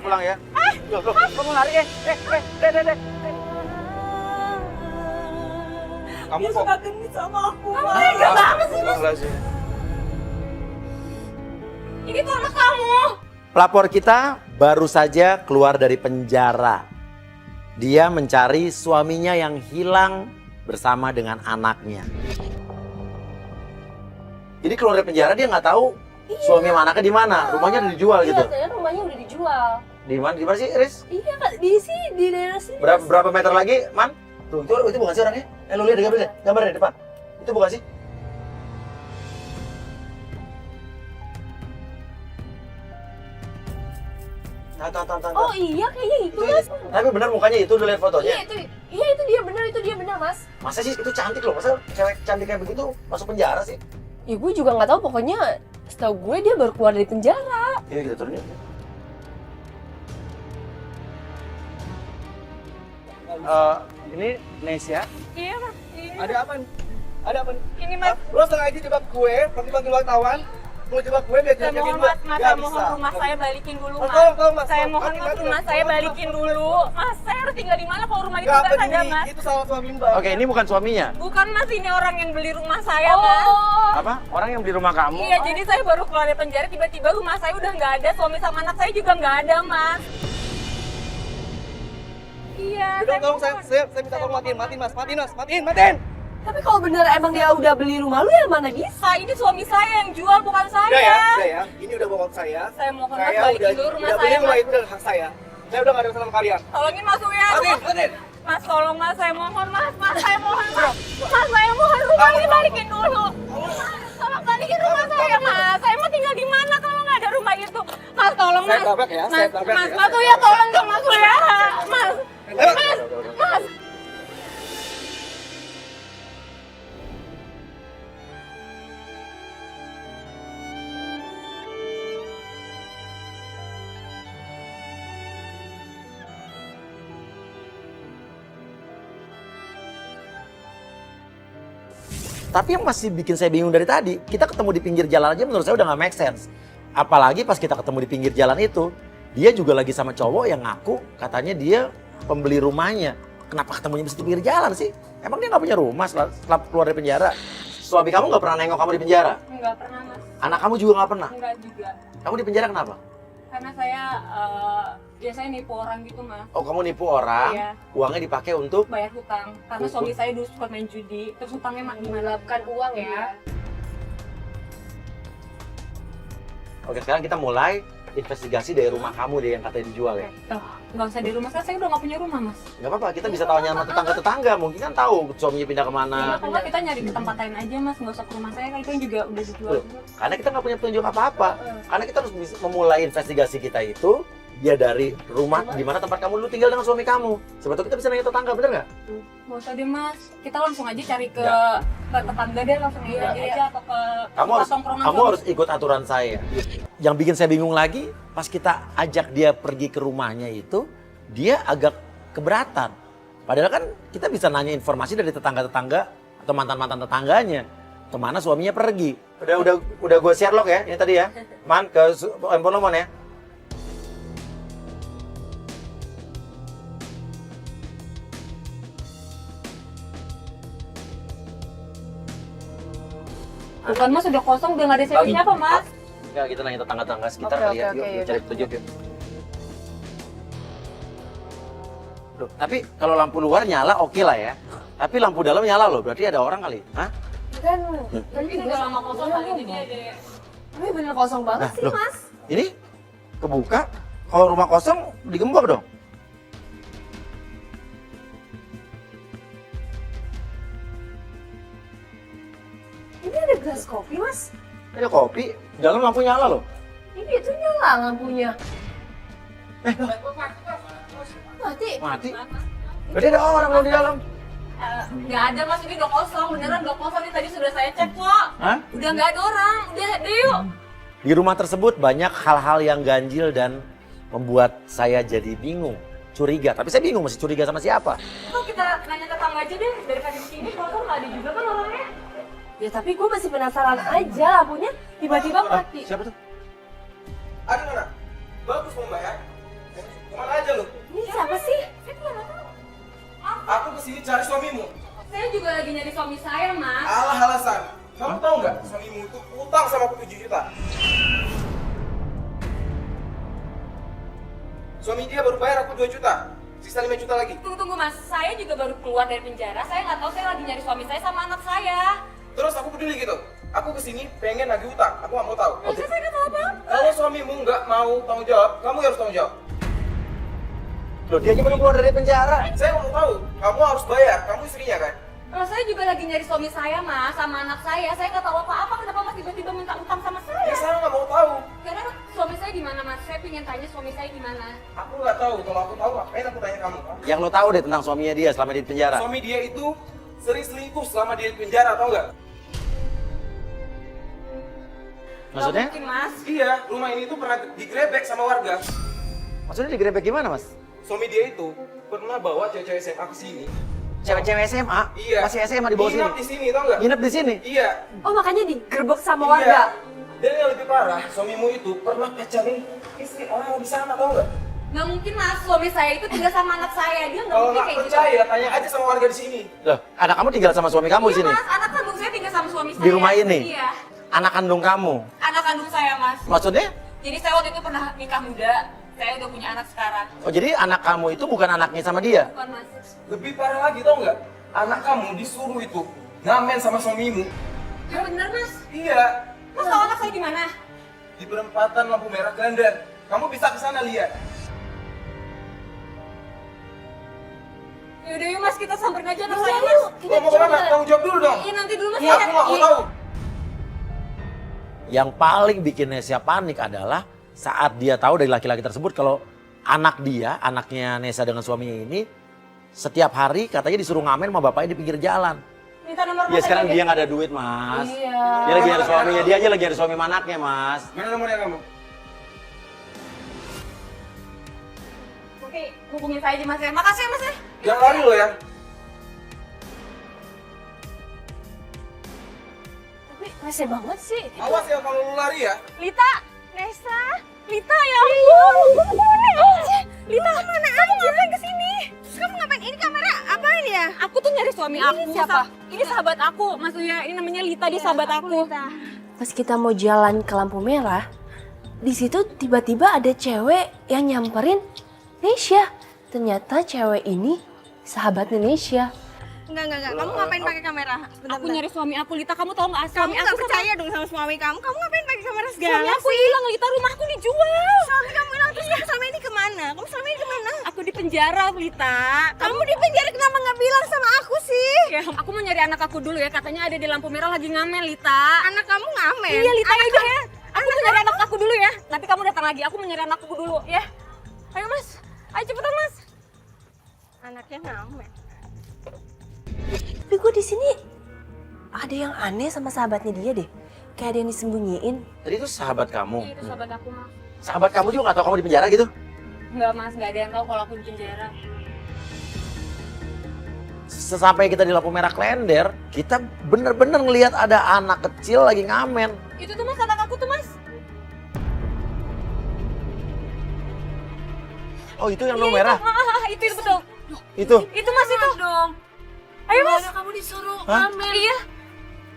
pulang ya. Loh, kamu lari deh. Kamu Dia kok suka genit sama aku. Kamu tega banget sih, Mas. Mas. Ini tuh anak kamu. Pelapor kita baru saja keluar dari penjara. Dia mencari suaminya yang hilang bersama dengan anaknya. Jadi keluar dari penjara dia nggak tahu suami sama anaknya di mana. Rumahnya udah dijual gitu. Iya, katanya rumahnya udah dijual. Di mana? Di mana sih, Riz? Iya, Kak. Di daerah sini. Berapa meter lagi, Man? Tuh, itu bukan sih orangnya? Lu lihat gambar di depan. Itu bukan sih? Tahan. Oh iya, kayaknya itu, Mas. Tapi benar mukanya itu, udah lihat fotonya. Iya, itu dia benar, Mas. Masa sih itu cantik loh? Masa cewek cantik kayak begitu masuk penjara sih? Ya gue juga nggak tahu, pokoknya setahu gue dia baru keluar dari penjara. Iya kita turun yuk. Ini Nesya. Iya, Mas. Ada apa? Ada apa? Ini, Mas. Lo sengaja jebak gue, panggil wartawan. Mau jebak gue biar Saya mohon, Mas. Mas, saya mohon rumah saya balikin dulu, Mas. Tolong, Mas. Saya mohon, Mas, rumah saya balikin dulu. Mas, saya harus tinggal di mana kalau rumah itu nggak ada, Mas? Itu salah suami Mbak. Oke, ini bukan suaminya. Bukan, Mas, ini orang yang beli rumah saya, Mas. Apa? Orang yang beli rumah kamu? Iya, jadi saya baru keluar dari penjara, tiba-tiba rumah saya udah nggak ada, suami sama anak saya juga nggak ada, Mas. Iya, Tolong mohon. saya minta tolong matiin, Mas. Matiin. Tapi kalau bener emang dia udah beli rumah lu, ya mana bisa? Ini suami saya yang jual, bukan saya. Udah ya. Ini udah bohong saya. Saya mohon, Mas, Saya balikin dulu rumah udah saya, beli rumah Mas. itu dari hak saya. Saya udah nggak ada urusan sama kalian. Tolongin Mas Uya. Matiin. Mas, tolong, Mas, saya mohon, Mas. Mas, saya mohon, Mas. Mas, saya mohon rumah ini balikin dulu. Mas, tolong balikin rumah saya, Mas. Saya mau tinggal di mana kalau nggak ada rumah itu? Mas, tolong, Saya Mas. tabrak ya, saya tabrak Mas, ya. Mas Uya, tolong dong, Mas Uya. Mas. Mas. Tapi yang masih bikin saya bingung dari tadi, kita ketemu di pinggir jalan aja menurut saya udah nggak make sense. Apalagi pas kita ketemu di pinggir jalan itu, dia juga lagi sama cowok yang ngaku katanya dia pembeli rumahnya. Kenapa ketemunya mesti di pinggir jalan sih? Emang dia nggak punya rumah setelah keluar dari penjara? Suami kamu nggak pernah nengok kamu di penjara? Enggak pernah, Mas. Anak kamu juga nggak pernah? Enggak juga. Kamu di penjara kenapa? Karena saya biasanya nipu orang gitu, Mas. Oh, kamu nipu orang, Iya. uangnya dipakai untuk... Bayar hutang. Karena suami saya dulu suka main judi. Terus hutangnya dimalapkan uang ya. Oke, sekarang kita mulai investigasi dari rumah kamu deh yang katanya dijual ya. Tuh, nggak usah di rumah saya udah nggak punya rumah, Mas. Nggak apa-apa, kita bisa tanya sama tetangga-tetangga. Mungkin kan tahu suaminya pindah kemana. Kalau nggak kita nyari di tempat lain aja, Mas. Nggak usah ke rumah saya, kan itu juga udah dijual. Loh, karena kita nggak punya petunjuk apa-apa. Karena kita harus memulai investigasi kita itu ya dari rumah di mana tempat kamu dulu tinggal dengan suami kamu. Sebetulnya kita bisa nanya tetangga, bener nggak? Nggak usah deh, Mas. Kita langsung aja cari ke tetangga deh, langsung aja atau ke tempat tongkrongan. Kamu harus ikut aturan saya. Yang bikin saya bingung lagi, pas kita ajak dia pergi ke rumahnya itu, dia agak keberatan. Padahal kan kita bisa nanya informasi dari tetangga-tetangga atau mantan-mantan tetangganya. Kemana suaminya pergi. Udah gue share log ya, ini tadi ya. Man, ke handphone lo, Man, ya. Bukan, Mas, udah kosong, udah nggak ada siapa-siapa, Mas. Enggak, kita nanya tetangga-tetangga sekitar kali ya. Yuk, cari petunjuk yuk. Loh, tapi kalau lampu luar nyala oke lah ya. Tapi lampu dalam nyala loh, berarti ada orang kali. Hah? Kan, Ini udah lama kosong kali jadi ada. tapi bener kosong banget sih, Loh, Mas. ini kebuka. Kalau rumah kosong digembok dong. Ini ada gelas kopi, Mas. Ada kopi, dalam lampu nyala loh. Ini itu nyala lampunya. Mati. Mati. Berarti ada orang loh di dalam. Nggak ada, Mas, ini udah kosong, beneran udah kosong. Ini tadi sudah saya cek kok. Hah? Udah nggak ada orang, udah yuk. Di rumah tersebut banyak hal-hal yang ganjil dan membuat saya jadi bingung, curiga. Tapi saya bingung mesti curiga sama siapa. Kok kita nanya tetangga aja deh, daripada di sini kosong nggak ada juga kan orangnya. Ya tapi gue masih penasaran aja, lampunya tiba-tiba mati. Siapa tuh? Ada mana? Bagus mau bayar. aja lo. Ini siapa sih? Saya tuh nggak tahu. Aku kesini cari suamimu. Saya juga lagi nyari suami saya, Mas. Alah alasan. Kamu tahu nggak suamimu itu utang sama aku 7 juta. Suami dia baru bayar aku 2 juta. Sisa 5 juta lagi. Tunggu Mas, saya juga baru keluar dari penjara. Saya nggak tahu, saya lagi nyari suami saya sama anak saya. Terus aku peduli gitu. Aku kesini pengen nagih utang. Aku nggak mau tahu. Saya nggak tahu apa. Kalau suamimu nggak mau tanggung jawab, kamu harus tanggung jawab. Loh, dia baru keluar dari penjara. Saya mau tahu. Kamu harus bayar. Kamu istrinya kan? Kalau saya juga lagi nyari suami saya, Mas, sama anak saya. Saya nggak tahu apa-apa. Kenapa Mas tiba-tiba minta utang sama saya? Ya saya nggak mau tahu. Karena suami saya di mana, Mas? Saya pengen tanya suami saya di mana. Aku nggak tahu. Kalau aku tahu, ngapain aku tanya kamu? Yang lo tahu deh tentang suaminya dia selama di penjara. Suami dia itu sering selingkuh selama dia di penjara, tau nggak? Maksudnya? Nggak mungkin, Mas. Iya, rumah ini tuh pernah digrebek sama warga. Maksudnya digrebek gimana, Mas? Suami dia itu pernah bawa cewek-cewek SMA ke sini. Cewek-cewek SMA? Iya. Masih SMA di bawah sini? Nginap di sini, tau nggak? Nginep di sini? Iya. Oh makanya digerebek sama Iya. warga. Dan yang lebih parah, suamimu itu pernah pacarin istri orang di sana, tau nggak? Nggak mungkin, Mas. Suami saya itu tinggal sama anak saya. Dia nggak Kalau mungkin nggak kayak gitu. percaya, tanya aja sama warga di sini. Loh, anak kamu tinggal sama suami kamu di Iya, sini? Mas. Anak kandung saya tinggal sama suami saya. Di rumah ini? Iya. Anak kandung kamu? Anak kandung saya, Mas. Maksudnya? Jadi saya waktu itu pernah nikah muda. Saya udah punya anak sekarang. Oh, jadi anak kamu itu bukan anaknya sama dia? Bukan, Mas. Lebih parah lagi, tau nggak? Anak kamu disuruh itu ngamen sama suamimu. Ya bener, Mas. Iya, Mas tahu anak saya di mana? di perempatan lampu merah Gandan. Kamu bisa ke sana lihat. Yaudah yuk, Mas, kita samperin aja anak Yaudah, saya, yuk. Mas. Kita Mau kemana? coba. Tanggung jawab dulu dong. Iya, nanti dulu, Mas. Iya, Aku nggak mau iya. tahu. Yang paling bikin Nesya panik adalah saat dia tahu dari laki-laki tersebut kalau anak dia, anaknya Nesa dengan suaminya ini, setiap hari katanya disuruh ngamen sama bapaknya di pinggir jalan. Minta nomor Ya Mas sekarang aja dia deh. nggak ada duit, Mas. Iya. Dia lagi ada suaminya, dia aja lagi ada suami manaknya, Mas. Mana nomornya kamu? Oke, hubungin saya aja, Mas ya. Makasih ya, Mas ya. Jangan lari lo ya. Tapi rese banget sih. Awas ya kalau lu lari ya. Lita, Nesa, Lita ya ampun. Lita kemana aja? Ngapain kesini? Kamu ngapain? Ini kamera apaan ya? Aku tuh nyari suami aku. siapa? Ini sahabat aku, Mas Uya. Ini namanya Lita, dia sahabat aku. Pas kita mau jalan ke lampu merah, di situ tiba-tiba ada cewek yang nyamperin Nesya. Ternyata cewek ini sahabatnya Nesya. Enggak. Kamu ngapain pakai kamera? Aku nyari suami aku, Lita. Kamu tahu nggak? Kamu Suami nggak aku percaya dong sama suami kamu? Kamu ngapain pakai kamera segala? Suami aku hilang, Lita. Rumahku dijual. Suami kamu hilang terus kamu selama ini kemana? Kamu selama ini kemana? Aku di penjara, Lita. Kamu di penjara kenapa nggak bilang sama aku sih? Ya, aku mau nyari anak aku dulu ya. Katanya ada di lampu merah lagi ngamen, Lita. Anak kamu ngamen? Iya, Lita, Anak udah ya. Aku mau nyari anak aku dulu ya. Nanti kamu datang lagi. Aku mau nyari anak aku dulu ya. Ayo, Mas. Ayo cepetan, Mas. Anaknya ngamen. Tapi gue di sini ada yang aneh sama sahabatnya dia deh. Kayak ada yang disembunyiin. Tadi itu sahabat kamu. Itu sahabat aku, Mas. Sahabat kamu juga nggak tahu kamu di penjara gitu? Enggak, Mas. Enggak ada yang tahu kalau aku di penjara. Sesampai kita di lampu merah Klender, kita bener-bener ngelihat ada anak kecil lagi ngamen. Itu tuh, Mas, anak aku tuh, Mas. Oh, itu yang lampu merah? Itu betul. Itu. Itu, Mas, itu. Dong. Ayo, Mas. Kamu disuruh Hah? Iya.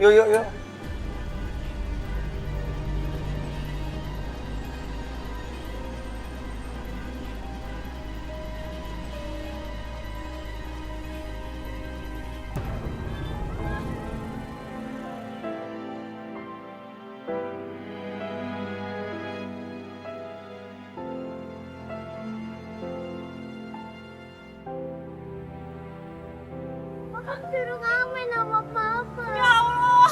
Yuk. Suruh ngamen sama papa. Ya Allah.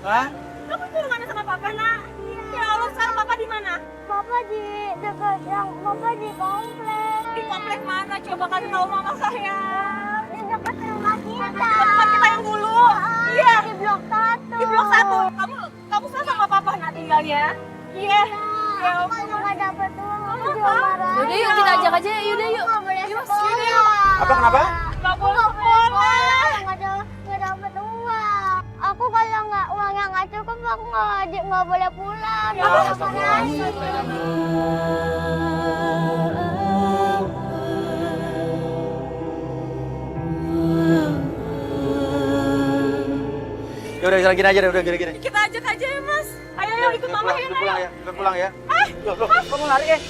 Hah? Kamu suruh mana sama Papa, Nak? Ya Allah, sekarang Papa di mana? Papa di dekat papa di komplek. Di komplek mana? Coba kasih tahu Mama saya. Di dekat rumah kita. Tempat kita yang dulu. Iya. Di blok 1. Di blok 1. Kamu sama Papa Nak tinggalnya? Iya. Ya Aku ampun. kalau nggak dapet uang aku dimarahin. Yaudah yuk kita ajak aja, yaudah yuk. Nggak boleh Yuk, sekolah. sini yuk. Apa kenapa? Nggak boleh sekolah. Nggak dapet uang. Aku kalau nggak uangnya nggak cukup aku nggak boleh pulang. Ya, astagfirullahaladzim. Ya udah gini aja deh, udah gini. Kita ajak aja ya mas. Ayo ikut mama ya. Pulang ya, pulang ya. Loh, kamu lari deh.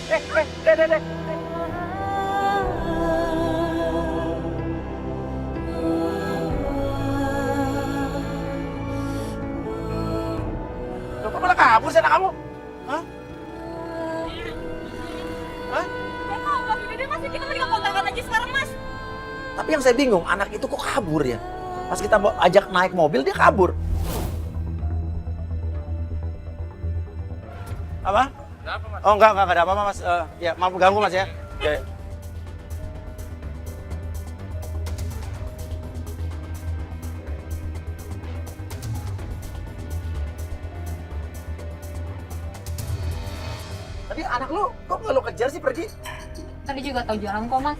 Loh, kok malah kabur sih anak kamu? Hah? Gak tau, gak mas. Kita tinggal kontrakan aja sekarang mas. Tapi yang saya bingung, anak itu kok kabur ya? Pas kita mau ajak naik mobil, dia kabur. Apa? Kenapa, Mas? Oh enggak ada apa-apa mas. Ya maaf ganggu mas ya. Ya. Tadi anak lu kok nggak lu kejar sih pergi? Tadi juga tahu jalan kok mas.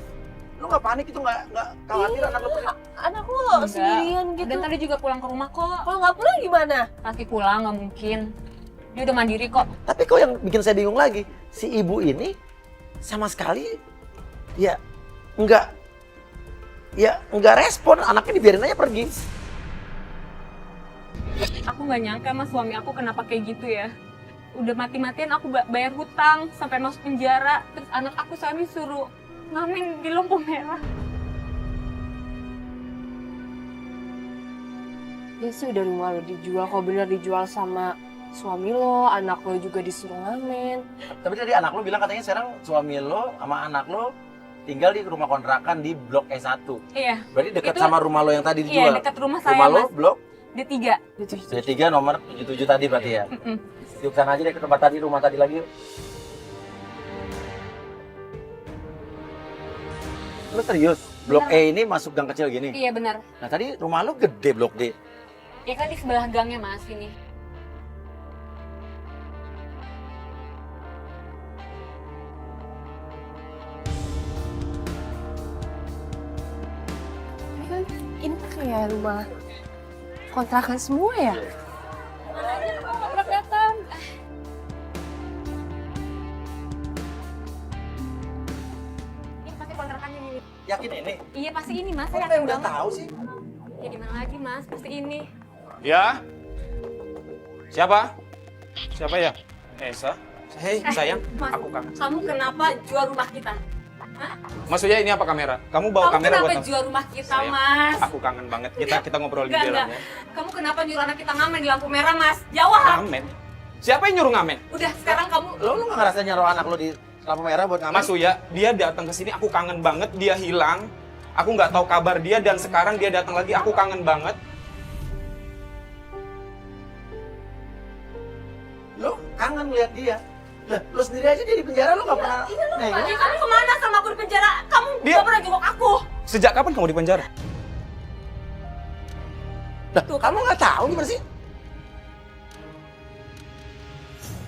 Lu nggak panik itu nggak khawatir anak lu pergi? Anak lo sendirian gitu. Dan tadi juga pulang ke rumah kok. Kalau nggak pulang gimana? Pasti pulang, nggak mungkin. Dia udah mandiri kok. Tapi kok yang bikin saya bingung lagi, si ibu ini sama sekali ya nggak respon, anaknya dibiarin aja pergi. Aku nggak nyangka mas suami aku kenapa kayak gitu ya. Udah mati-matian aku bayar hutang sampai masuk penjara. Terus anak aku suami suruh ngamen di lampu merah. Ya sih udah rumah lo dijual, kalau bener dijual sama suami lo, anak lo juga disuruh ngamen. Tapi tadi anak lo bilang katanya sekarang suami lo sama anak lo tinggal di rumah kontrakan di Blok E1. Iya. Berarti dekat Itu- sama rumah lo yang tadi Iya dijual. dekat rumah saya Rumah lo mas. Blok D3. D3 nomor 77 tadi berarti ya. Yuk sana aja deh ke tempat tadi, rumah tadi lagi yuk. Lo serius? Blok Benar. E ini masuk gang kecil gini? Iya benar. Nah tadi rumah lo gede Blok D. Ya kan di sebelah gangnya mas ini. Ini kan kayak rumah kontrakan semua ya? Kontrak datang. Ini pasti kontrakannya ini. Yakin ini? Iya pasti ini mas. Kok Saya saya yakin udah banget. tahu sih? Ya di mana lagi mas? Pasti ini. Ya? Siapa? Siapa ya? Esa? Hei, sayang, Mas, aku kangen. kamu kenapa jual rumah kita? Maksudnya ini apa kamera? Kamu bawa Kamu kamera kenapa buat apa? jual rumah kita, Sayang, Mas? Aku kangen banget. Kita ngobrol di Enggak, dalam enggak. ya. Kamu kenapa nyuruh anak kita ngamen di lampu merah, Mas? Jawab. Ngamen? Siapa yang nyuruh ngamen? Udah, sekarang kamu Lo nggak ngerasa nyaruh anak lo di lampu merah buat ngamen? Mas Uya, dia datang ke sini, aku kangen banget. Dia hilang. Aku nggak tahu kabar dia dan sekarang dia datang lagi. Aku kangen banget. Lo kangen lihat dia. Lah, lo sendiri aja dia di penjara lo nggak pernah. Tadi kamu kemana sama aku di penjara? Kamu Dia- gak pernah jenguk aku. Sejak kapan kamu di penjara? Lah, kamu nggak tahu gimana sih?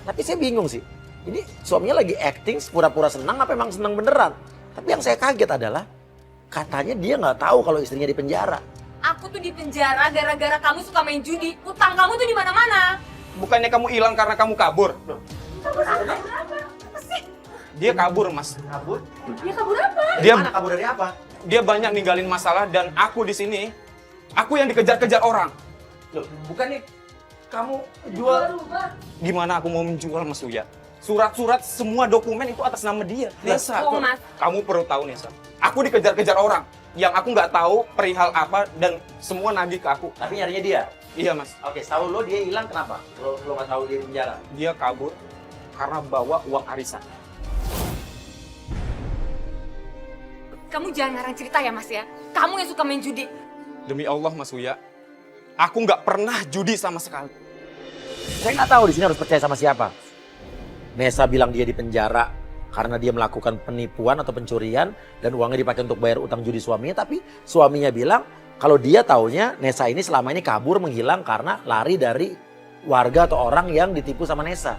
Tapi saya bingung sih. Ini suaminya lagi acting pura-pura senang apa emang senang beneran? Tapi yang saya kaget adalah katanya dia nggak tahu kalau istrinya di penjara. Aku tuh di penjara gara-gara kamu suka main judi. Utang kamu tuh di mana-mana. Bukannya kamu hilang karena kamu kabur? Dia kabur, Mas. Kabur? Dia kabur apa? Dia Mana kabur dari apa? dia banyak ninggalin masalah dan aku di sini, aku yang dikejar-kejar orang. Loh, bukan nih kamu jual. Gimana aku mau menjual, Mas Uya? Surat-surat semua dokumen itu atas nama dia. Nesa, Oh, Mas. kamu perlu tahu Nesa. Aku dikejar-kejar orang yang aku nggak tahu perihal apa dan semua nagih ke aku. Tapi nyarinya dia. Iya, Mas. Oke, tahu lo dia hilang kenapa? Lo nggak tahu dia di penjara. Dia kabur karena bawa uang arisan. Kamu jangan ngarang cerita ya, Mas ya. Kamu yang suka main judi. Demi Allah, Mas Uya, aku nggak pernah judi sama sekali. Saya nggak tahu di sini harus percaya sama siapa. Nesa bilang dia di penjara karena dia melakukan penipuan atau pencurian dan uangnya dipakai untuk bayar utang judi suaminya. Tapi suaminya bilang kalau dia taunya Nesa ini selama ini kabur menghilang karena lari dari warga atau orang yang ditipu sama Nesa.